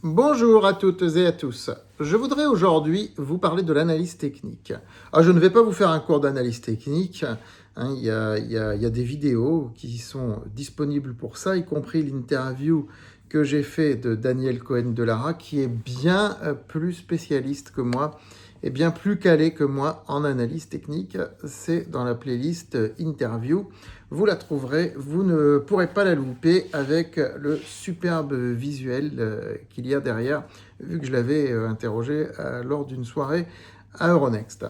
Bonjour à toutes et à tous. Je voudrais aujourd'hui vous parler de l'analyse technique. Alors, je ne vais pas vous faire un cours d'analyse technique. Il y a des vidéos qui sont disponibles pour ça, y compris l'interview que j'ai fait de Daniel Cohen-Delara, qui est bien plus spécialiste que moi et bien plus calé que moi en analyse technique. C'est dans la playlist interview. Vous la trouverez, vous ne pourrez pas la louper avec le superbe visuel qu'il y a derrière, vu que je l'avais interrogé lors d'une soirée à Euronext.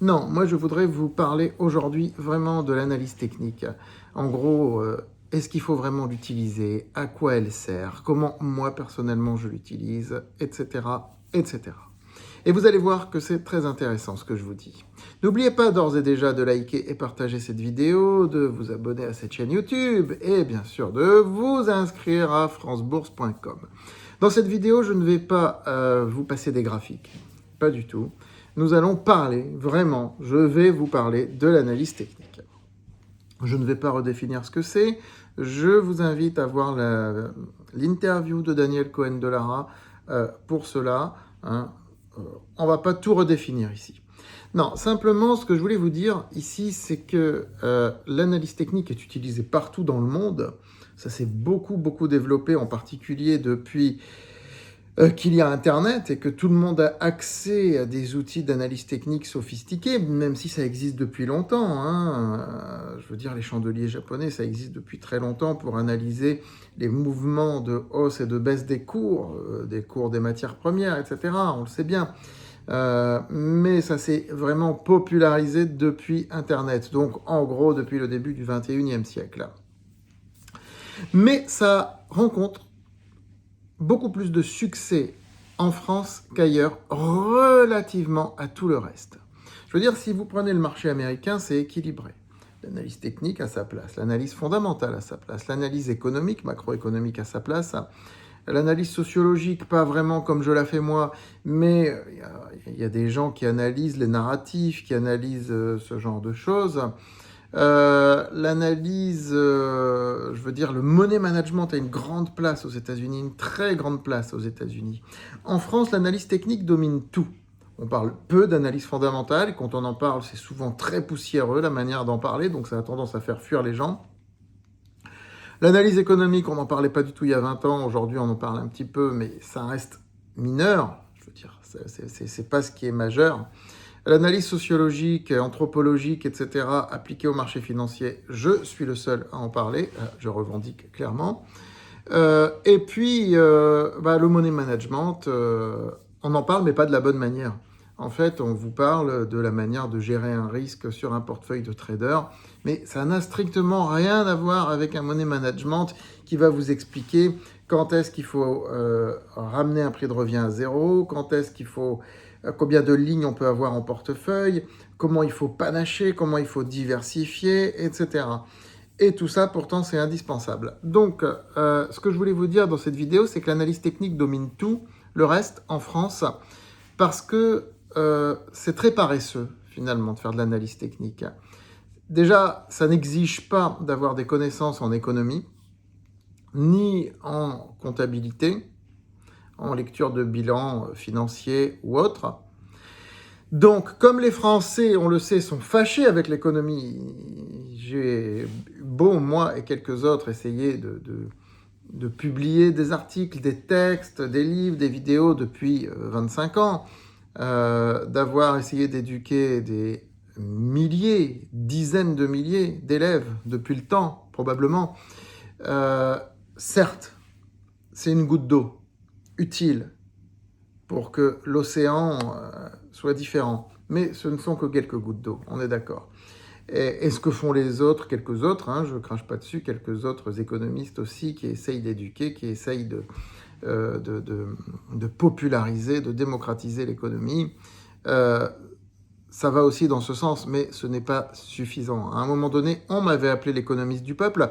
Non, moi je voudrais vous parler aujourd'hui vraiment de l'analyse technique. En gros, est-ce qu'il faut vraiment l'utiliser? À quoi elle sert? Comment moi personnellement je l'utilise? Etc. etc. Et vous allez voir que c'est très intéressant ce que je vous dis. N'oubliez pas d'ores et déjà de liker et partager cette vidéo, de vous abonner à cette chaîne YouTube et bien sûr de vous inscrire à francebourse.com. Dans cette vidéo, je ne vais pas vous passer des graphiques, pas du tout. Nous allons parler, vraiment, je vais vous parler de l'analyse technique. Je ne vais pas redéfinir ce que c'est. Je vous invite à voir l'interview de Daniel Cohen-Delara pour cela. On ne va pas tout redéfinir ici. Non, simplement, ce que je voulais vous dire ici, c'est que l'analyse technique est utilisée partout dans le monde. Ça s'est beaucoup développé, en particulier depuis qu'il y a Internet et que tout le monde a accès à des outils d'analyse technique sophistiqués, même si ça existe depuis longtemps. Je veux dire, les chandeliers japonais, ça existe depuis très longtemps pour analyser les mouvements de hausse et de baisse des cours des matières premières, etc. On le sait bien. Mais ça s'est vraiment popularisé depuis Internet, donc en gros depuis le début du 21e siècle. Mais ça rencontre beaucoup plus de succès en France qu'ailleurs, relativement à tout le reste. Je veux dire, si vous prenez le marché américain, c'est équilibré. L'analyse technique à sa place, l'analyse fondamentale à sa place, l'analyse économique, macroéconomique à sa place, l'analyse sociologique, pas vraiment comme je la fais moi, mais il y a des gens qui analysent les narratifs, qui analysent ce genre de choses. L'analyse, je veux dire, le money management a une grande place aux États-Unis, une très grande place aux États-Unis. En France, l'analyse technique domine tout. On parle peu d'analyse fondamentale, et quand on en parle, c'est souvent très poussiéreux la manière d'en parler, donc ça a tendance à faire fuir les gens. L'analyse économique, on n'en parlait pas du tout il y a 20 ans, aujourd'hui on en parle un petit peu, mais ça reste mineur, je veux dire, c'est pas ce qui est majeur. L'analyse sociologique, anthropologique, etc., appliquée au marché financier, je suis le seul à en parler, je revendique clairement. Et puis, le money management, on en parle, mais pas de la bonne manière. En fait, on vous parle de la manière de gérer un risque sur un portefeuille de trader, mais ça n'a strictement rien à voir avec un money management qui va vous expliquer quand est-ce qu'il faut ramener un prix de revient à zéro, quand est-ce qu'il faut combien de lignes on peut avoir en portefeuille, comment il faut panacher, comment il faut diversifier, etc. Et tout ça, pourtant, c'est indispensable. Donc, ce que je voulais vous dire dans cette vidéo, c'est que l'analyse technique domine tout, le reste, en France, parce que c'est très paresseux, finalement, de faire de l'analyse technique. Déjà, ça n'exige pas d'avoir des connaissances en économie, ni en comptabilité, en lecture de bilan financier ou autre. Donc, comme les Français, on le sait, sont fâchés avec l'économie, j'ai beau, moi et quelques autres, essayer de publier des articles, des textes, des livres, des vidéos depuis 25 ans, d'avoir essayé d'éduquer des milliers, dizaines de milliers d'élèves depuis le temps, probablement. Certes, c'est une goutte d'eau utile pour que l'océan soit différent. Mais ce ne sont que quelques gouttes d'eau, on est d'accord. Et ce que font les autres, quelques autres, je ne crache pas dessus, quelques autres économistes aussi qui essayent d'éduquer, qui essayent de populariser, de démocratiser l'économie, ça va aussi dans ce sens, mais ce n'est pas suffisant. À un moment donné, on m'avait appelé l'économiste du peuple.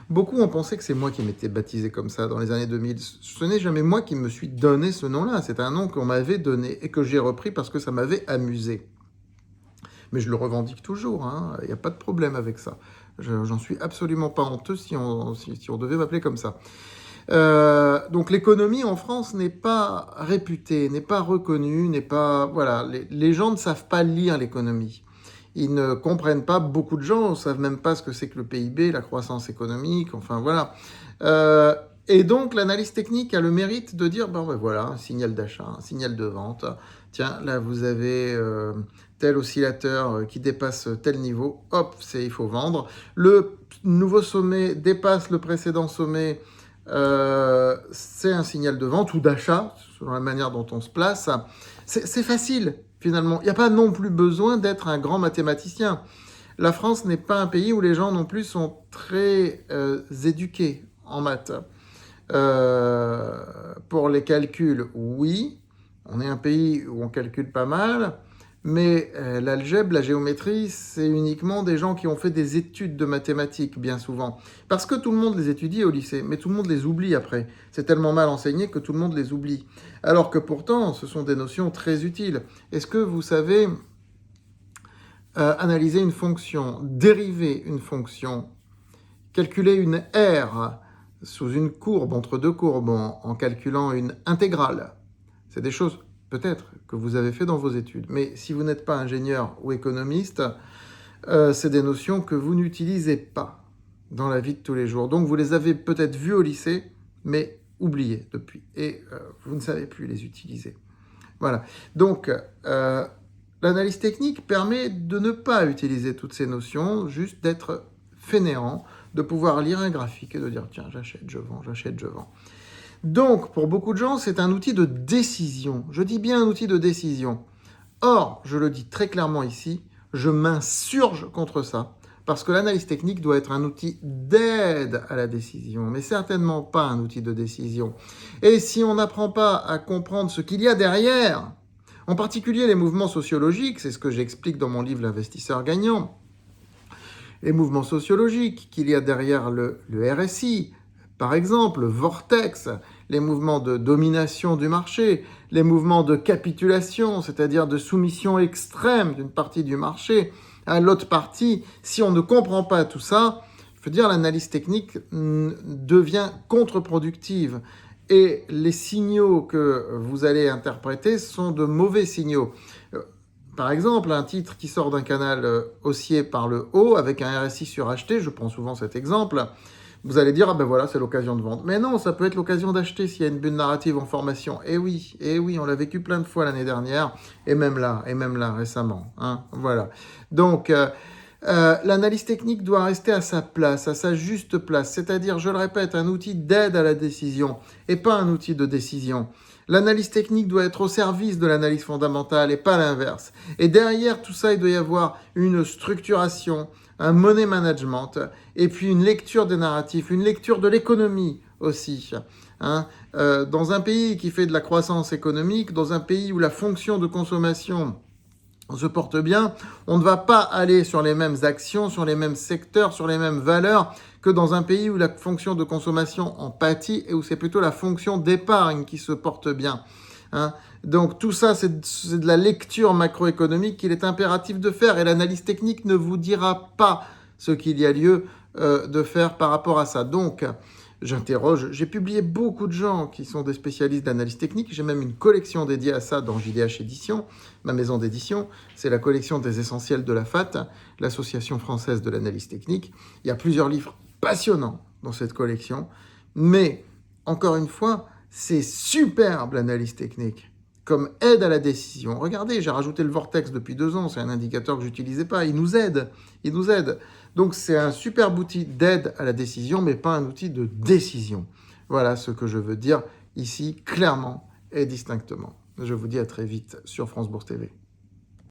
Beaucoup ont pensé que c'est moi qui m'étais baptisé comme ça dans les années 2000. Ce n'est jamais moi qui me suis donné ce nom-là. C'est un nom qu'on m'avait donné et que j'ai repris parce que ça m'avait amusé. Mais je le revendique toujours, il n'y a pas de problème avec ça. J'en suis absolument pas honteux si on devait m'appeler comme ça. Donc l'économie en France n'est pas réputée, n'est pas reconnue, n'est pas... Voilà, les gens ne savent pas lire l'économie. Ils ne comprennent pas, beaucoup de gens ne savent même pas ce que c'est que le PIB, la croissance économique, enfin voilà. Et donc l'analyse technique a le mérite de dire, ben voilà, un signal d'achat, un signal de vente. Tiens, là vous avez tel oscillateur qui dépasse tel niveau, hop, il faut vendre. Le nouveau sommet dépasse le précédent sommet, c'est un signal de vente ou d'achat, selon la manière dont on se place. C'est facile, finalement. Il n'y a pas non plus besoin d'être un grand mathématicien. La France n'est pas un pays où les gens non plus sont très éduqués en maths. Pour les calculs, oui. On est un pays où on calcule pas mal. Mais l'algèbre, la géométrie, c'est uniquement des gens qui ont fait des études de mathématiques, bien souvent. Parce que tout le monde les étudie au lycée, mais tout le monde les oublie après. C'est tellement mal enseigné que tout le monde les oublie. Alors que pourtant, ce sont des notions très utiles. Est-ce que vous savez analyser une fonction, dériver une fonction, calculer une R sous une courbe, entre deux courbes, en calculant une intégrale? C'est des choses peut-être que vous avez fait dans vos études. Mais si vous n'êtes pas ingénieur ou économiste, c'est des notions que vous n'utilisez pas dans la vie de tous les jours. Donc vous les avez peut-être vues au lycée, mais oubliées depuis. Et vous ne savez plus les utiliser. Voilà. Donc l'analyse technique permet de ne pas utiliser toutes ces notions, juste d'être fainéant, de pouvoir lire un graphique et de dire tiens, j'achète, je vends, j'achète, je vends. Donc, pour beaucoup de gens, c'est un outil de décision. Je dis bien un outil de décision. Or, je le dis très clairement ici, je m'insurge contre ça, parce que l'analyse technique doit être un outil d'aide à la décision, mais certainement pas un outil de décision. Et si on n'apprend pas à comprendre ce qu'il y a derrière, en particulier les mouvements sociologiques, c'est ce que j'explique dans mon livre L'investisseur gagnant, les mouvements sociologiques qu'il y a derrière le RSI, par exemple, le vortex, les mouvements de domination du marché, les mouvements de capitulation, c'est-à-dire de soumission extrême d'une partie du marché à l'autre partie, si on ne comprend pas tout ça, je veux dire, l'analyse technique devient contre-productive. Et les signaux que vous allez interpréter sont de mauvais signaux. Par exemple, un titre qui sort d'un canal haussier par le haut, avec un RSI suracheté, je prends souvent cet exemple, vous allez dire, ah ben voilà, c'est l'occasion de vendre. Mais non, ça peut être l'occasion d'acheter s'il y a une bulle narrative en formation. Et oui, on l'a vécu plein de fois l'année dernière, et même là récemment. Hein, voilà. Donc, l'analyse technique doit rester à sa place, à sa juste place. C'est-à-dire, je le répète, un outil d'aide à la décision, et pas un outil de décision. L'analyse technique doit être au service de l'analyse fondamentale et pas l'inverse. Et derrière tout ça, il doit y avoir une structuration, un money management, et puis une lecture des narratifs, une lecture de l'économie aussi. Hein. Dans un pays qui fait de la croissance économique, dans un pays où la fonction de consommation se porte bien, on ne va pas aller sur les mêmes actions, sur les mêmes secteurs, sur les mêmes valeurs que dans un pays où la fonction de consommation en pâtit et où c'est plutôt la fonction d'épargne qui se porte bien. Hein. Donc tout ça, c'est de la lecture macroéconomique qu'il est impératif de faire et l'analyse technique ne vous dira pas ce qu'il y a lieu de faire par rapport à ça. Donc, j'interroge, j'ai publié beaucoup de gens qui sont des spécialistes d'analyse technique, j'ai même une collection dédiée à ça dans JDH Édition, ma maison d'édition, c'est la collection des essentiels de la FAT, l'Association française de l'analyse technique. Il y a plusieurs livres passionnants dans cette collection, mais encore une fois, c'est superbe l'analyse technique, comme aide à la décision. Regardez, j'ai rajouté le vortex depuis 2 ans, c'est un indicateur que j'utilisais pas, il nous aide. Donc c'est un superbe outil d'aide à la décision, mais pas un outil de décision. Voilà ce que je veux dire ici clairement et distinctement. Je vous dis à très vite sur France Bourse TV.